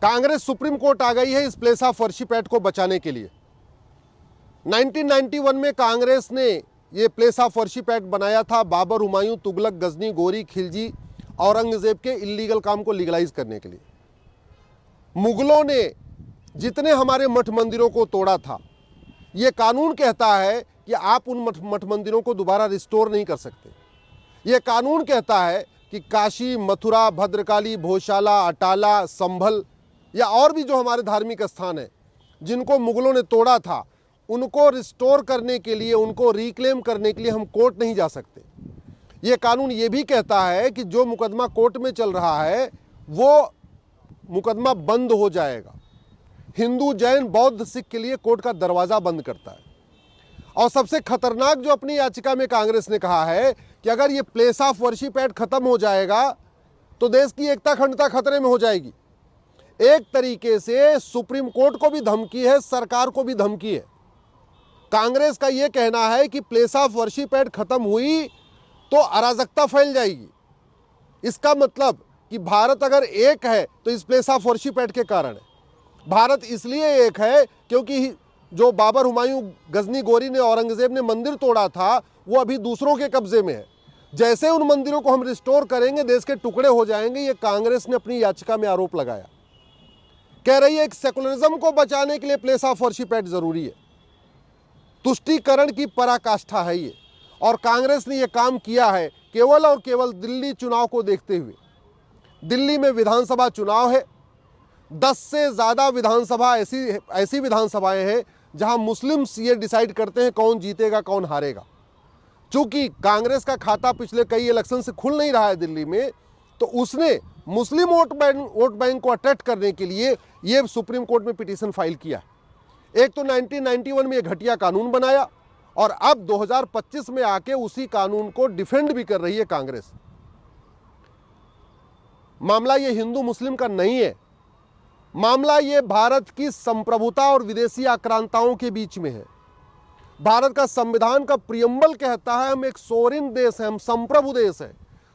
Congress supreme court आ गई है इस प्लेस ऑफ वर्शिप एक्ट को बचाने के लिए। 1991 में कांग्रेस ने ये प्लेस ऑफ वर्शिप एक्ट बनाया था बाबर, हुमायूं, तुगलक, गजनी, गोरी, खिलजी, औरंगजेब के इल्लीगल काम को लीगलाइज करने के लिए। मुगलों ने जितने हमारे मठ मंदिरों को तोड़ा था, ये कानून कहता है कि आप उन मठ मंदिरों को दोबारा रिस्टोर नहीं कर सकते। ये कानून कहता है कि काशी, मथुरा, भद्रकाली, भोजशाला, अटाला, संभल या और भी जो हमारे धार्मिक स्थान हैं जिनको मुगलों ने तोड़ा था, उनको रिस्टोर करने के लिए, उनको रिक्लेम करने के लिए हम कोर्ट नहीं जा सकते। ये कानून ये भी कहता है कि जो मुकदमा कोर्ट में चल रहा है वो मुकदमा बंद हो जाएगा। हिंदू, जैन, बौद्ध, सिख के लिए कोर्ट का दरवाज़ा बंद करता है। और सबसे खतरनाक जो अपनी याचिका में कांग्रेस ने कहा है कि अगर ये प्लेस ऑफ वर्शिप एक्ट खत्म हो जाएगा तो देश की एकता, अखंडता खतरे में हो जाएगी। एक तरीके से सुप्रीम कोर्ट को भी धमकी है, सरकार को भी धमकी है। कांग्रेस का यह कहना है कि प्लेस ऑफ वर्शिप एक्ट खत्म हुई तो अराजकता फैल जाएगी। इसका मतलब कि भारत अगर एक है तो इस प्लेस ऑफ वर्शिप एक्ट के कारण है। भारत इसलिए एक है क्योंकि जो बाबर, हुमायूं, गजनी, गोरी ने, औरंगजेब ने मंदिर तोड़ा था वो अभी दूसरों के कब्जे में है। जैसे उन मंदिरों को हम रिस्टोर करेंगे देश के टुकड़े हो जाएंगे। ये कांग्रेस ने अपनी याचिका में आरोप लगाया। कह रही है एक सेकुलरिज्म को बचाने के लिए प्लेस ऑफ वर्शिप एक्ट जरूरी है। तुष्टीकरण की पराकाष्ठा है ये। और कांग्रेस ने यह काम किया है केवल और केवल दिल्ली चुनाव को देखते हुए। दिल्ली में विधानसभा चुनाव है। 10 से ज़्यादा विधानसभा ऐसी विधानसभाएं हैं जहां मुस्लिम्स ये डिसाइड करते हैं कौन जीतेगा, कौन हारेगा। चूंकि कांग्रेस का खाता पिछले कई इलेक्शन से खुल नहीं रहा है दिल्ली में, तो उसने मुस्लिम वोट बैंक को अट्रैक्ट करने के लिए ये सुप्रीम कोर्ट में पिटीशन फाइल किया। एक तो 1991 में ये घटिया कानून बनाया और अब 2025 में आके उसी कानून को डिफेंड भी कर रही है कांग्रेस। मामला ये हिंदू मुस्लिम का नहीं है, मामला ये भारत की संप्रभुता और विदेशी आक्रांताओं के बीच में है। भारत का संविधान का प्रियम्बल कहता है हम एक सोवरेन देश है, हम संप्रभु देश है।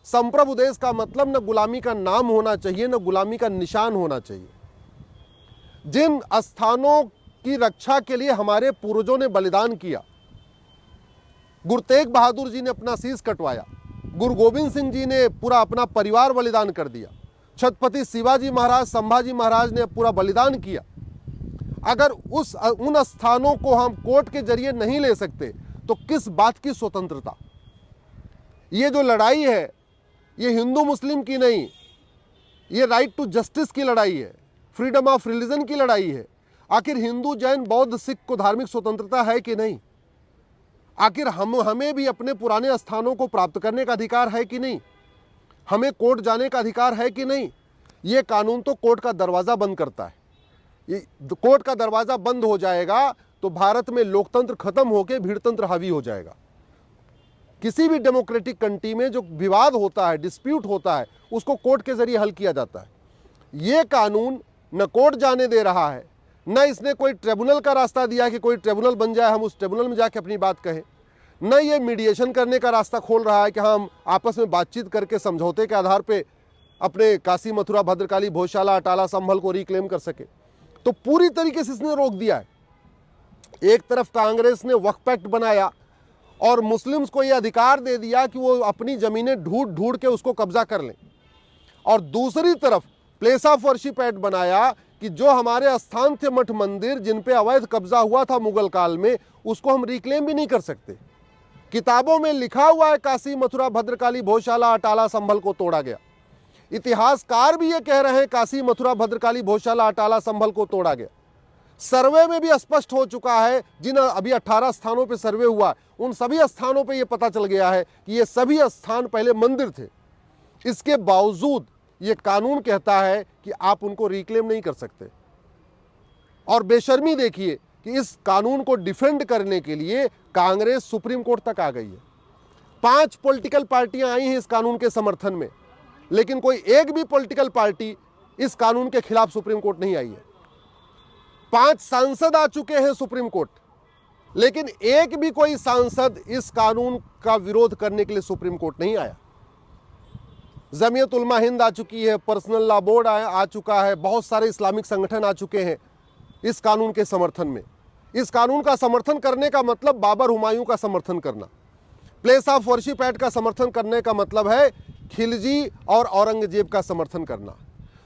संप्रभु देश का मतलब न गुलामी का नाम होना चाहिए, न गुलामी का निशान होना चाहिए। जिन स्थानों की रक्षा के लिए हमारे पूर्वजों ने बलिदान किया, गुरु तेग बहादुर जी ने अपना शीश कटवाया, गुरु गोविंद सिंह जी ने पूरा अपना परिवार बलिदान कर दिया, छत्रपति शिवाजी महाराज, संभाजी महाराज ने पूरा बलिदान किया। अगर उन स्थानों को हम कोर्ट के जरिए नहीं ले सकते तो किस बात की स्वतंत्रता? ये जो लड़ाई है ये हिंदू मुस्लिम की नहीं, ये राइट टू जस्टिस की लड़ाई है, फ्रीडम ऑफ रिलीजन की लड़ाई है। आखिर हिंदू, जैन, बौद्ध, सिख को धार्मिक स्वतंत्रता है कि नहीं? आखिर हमें भी अपने पुराने स्थानों को प्राप्त करने का अधिकार है कि नहीं? हमें कोर्ट जाने का अधिकार है कि नहीं? ये कानून तो कोर्ट का दरवाज़ा बंद करता है। ये कोर्ट का दरवाज़ा बंद हो जाएगा तो भारत में लोकतंत्र खत्म होकर भीड़तंत्र हावी हो जाएगा। किसी भी डेमोक्रेटिक कंट्री में जो विवाद होता है, डिस्प्यूट होता है, उसको कोर्ट के जरिए हल किया जाता है। ये कानून न कोर्ट जाने दे रहा है, न इसने कोई ट्रिब्यूनल का रास्ता दिया कि कोई ट्रिब्यूनल बन जाए, हम उस ट्रिब्यूनल में जाके अपनी बात कहें, न ये मीडिएशन करने का रास्ता खोल रहा है कि हम आपस में बातचीत करके समझौते के आधार पे अपने काशी, मथुरा, भद्रकाली, भोजशाला, अटाला, संभल को रिक्लेम कर सके। तो पूरी तरीके से इसने रोक दिया है। एक तरफ कांग्रेस ने वक्फ एक्ट बनाया और मुस्लिम्स को यह अधिकार दे दिया कि वो अपनी ज़मीनें ढूंढ ढूंढ के उसको कब्जा कर लें, और दूसरी तरफ प्लेस ऑफ वर्शिप एक्ट बनाया कि जो हमारे स्थान थे, मठ मंदिर जिन पे अवैध कब्जा हुआ था मुगल काल में, उसको हम रिक्लेम भी नहीं कर सकते। किताबों में लिखा हुआ है काशी, मथुरा, भद्रकाली, भोजशाला, अटाला, संभल को तोड़ा गया। इतिहासकार भी ये कह रहे हैं काशी, मथुरा, भद्रकाली, भोजशाला, अटाला, संभल को तोड़ा गया। सर्वे में भी स्पष्ट हो चुका है, जिन अभी 18 स्थानों पे सर्वे हुआ उन सभी स्थानों पे ये पता चल गया है कि ये सभी स्थान पहले मंदिर थे। इसके बावजूद ये कानून कहता है कि आप उनको रिक्लेम नहीं कर सकते। और बेशर्मी देखिए कि इस कानून को डिफेंड करने के लिए कांग्रेस सुप्रीम कोर्ट तक आ गई है। 5 पॉलिटिकल पार्टियां आई हैं इस कानून के समर्थन में, लेकिन कोई एक भी पॉलिटिकल पार्टी इस कानून के खिलाफ सुप्रीम कोर्ट नहीं आई है। 5 सांसद आ चुके हैं सुप्रीम कोर्ट, लेकिन एक भी कोई सांसद इस कानून का विरोध करने के लिए सुप्रीम कोर्ट नहीं आया। जमीयत उलमा हिंद आ चुकी है, पर्सनल लॉ बोर्ड आ चुका है, बहुत सारे इस्लामिक संगठन आ चुके हैं इस कानून के समर्थन में। इस कानून का समर्थन करने का मतलब बाबर हुमायूं का समर्थन करना, प्लेस ऑफ वर्शिप एक्ट का समर्थन करने का मतलब है खिलजी और औरंगजेब का समर्थन करना।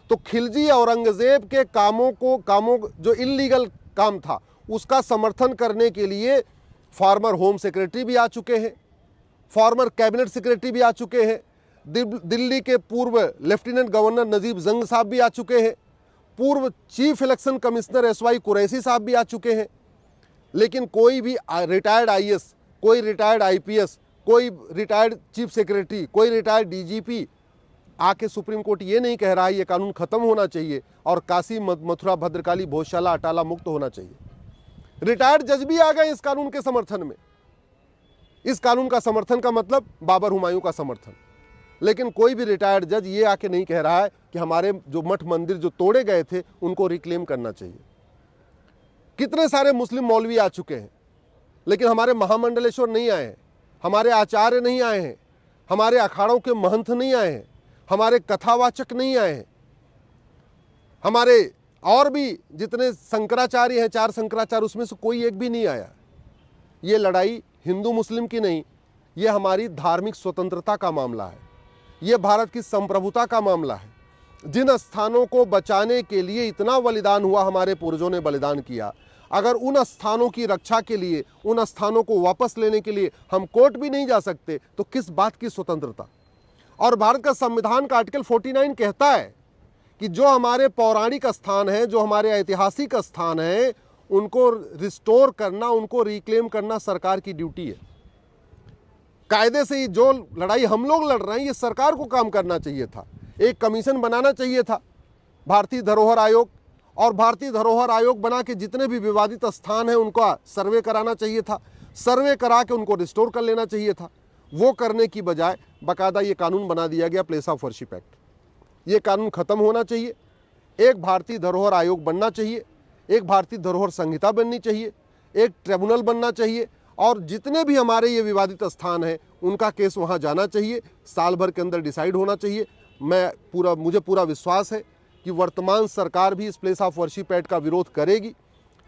तो खिलजी औरंगजेब के कामों जो इल्लीगल काम था उसका समर्थन करने के लिए फॉर्मर होम सेक्रेटरी भी आ चुके हैं, फॉर्मर कैबिनेट सेक्रेटरी भी आ चुके हैं, दिल्ली के पूर्व लेफ्टिनेंट गवर्नर नजीब जंग साहब भी आ चुके हैं, पूर्व chief election commissioner SY Qureshi साहब भी आ चुके हैं। लेकिन कोई भी रिटायर्ड आईएएस, कोई रिटायर्ड आईपीएस, कोई रिटायर्ड चीफ सेक्रेटरी, कोई रिटायर्ड डीजीपी आके सुप्रीम कोर्ट ये नहीं कह रहा है ये कानून खत्म होना चाहिए और काशी मथुरा भद्रकाली भोजशाला अटाला मुक्त होना चाहिए। रिटायर्ड जज भी आ गए इस कानून के समर्थन में। इस कानून का समर्थन का मतलब बाबर हुमायूं का समर्थन। लेकिन कोई भी रिटायर्ड जज ये आके नहीं कह रहा है कि हमारे जो मठ मंदिर जो तोड़े गए थे उनको रिक्लेम करना चाहिए। कितने सारे मुस्लिम मौलवी आ चुके हैं, लेकिन हमारे महामंडलेश्वर नहीं आए हैं, हमारे आचार्य नहीं आए हैं, हमारे अखाड़ों के महंत नहीं आए हैं, हमारे कथावाचक नहीं आए हैं, हमारे और भी जितने शंकराचार्य हैं, 4 शंकराचार्य, उसमें से कोई एक भी नहीं आया। ये लड़ाई हिंदू मुस्लिम की नहीं, ये हमारी धार्मिक स्वतंत्रता का मामला है, ये भारत की संप्रभुता का मामला है। जिन स्थानों को बचाने के लिए इतना बलिदान हुआ, हमारे पूर्वजों ने बलिदान किया, अगर उन स्थानों की रक्षा के लिए, उन स्थानों को वापस लेने के लिए हम कोर्ट भी नहीं जा सकते तो किस बात की स्वतंत्रता। और भारत का संविधान का आर्टिकल 49 कहता है कि जो हमारे पौराणिक स्थान है, जो हमारे ऐतिहासिक स्थान है, उनको रिस्टोर करना, उनको रिक्लेम करना सरकार की ड्यूटी है। कायदे से ये जो लड़ाई हम लोग लड़ रहे हैं ये सरकार को काम करना चाहिए था। एक कमीशन बनाना चाहिए था भारतीय धरोहर आयोग, और भारतीय धरोहर आयोग बना के जितने भी विवादित स्थान हैं उनका सर्वे कराना चाहिए था, सर्वे करा के उनको रिस्टोर कर लेना चाहिए था। वो करने की बजाय बाकायदा ये कानून बना दिया गया, प्लेस ऑफ वर्शिप एक्ट। ये कानून खत्म होना चाहिए। एक भारतीय धरोहर आयोग बनना चाहिए, एक भारतीय धरोहर संहिता बननी चाहिए, एक ट्रिब्यूनल बनना चाहिए, और जितने भी हमारे ये विवादित स्थान हैं उनका केस वहाँ जाना चाहिए, साल भर के अंदर डिसाइड होना चाहिए। मुझे पूरा विश्वास है कि वर्तमान सरकार भी इस प्लेस ऑफ वर्शिप एक्ट का विरोध करेगी,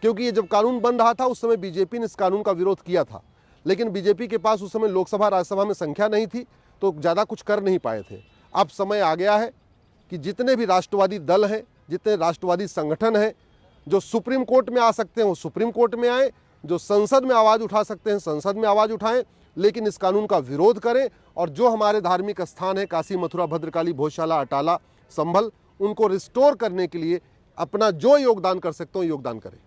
क्योंकि ये जब कानून बन रहा था उस समय बीजेपी ने इस कानून का विरोध किया था, लेकिन बीजेपी के पास उस समय लोकसभा राज्यसभा में संख्या नहीं थी तो ज़्यादा कुछ कर नहीं पाए थे। अब समय आ गया है कि जितने भी राष्ट्रवादी दल हैं, जितने राष्ट्रवादी संगठन हैं जो सुप्रीम कोर्ट में आ सकते हैं वो सुप्रीम कोर्ट में आए, जो संसद में आवाज़ उठा सकते हैं संसद में आवाज़ उठाएं, लेकिन इस कानून का विरोध करें। और जो हमारे धार्मिक स्थान है काशी मथुरा भद्रकाली भोजशाला अटाला संभल, उनको रिस्टोर करने के लिए अपना जो योगदान कर सकते हो योगदान करें।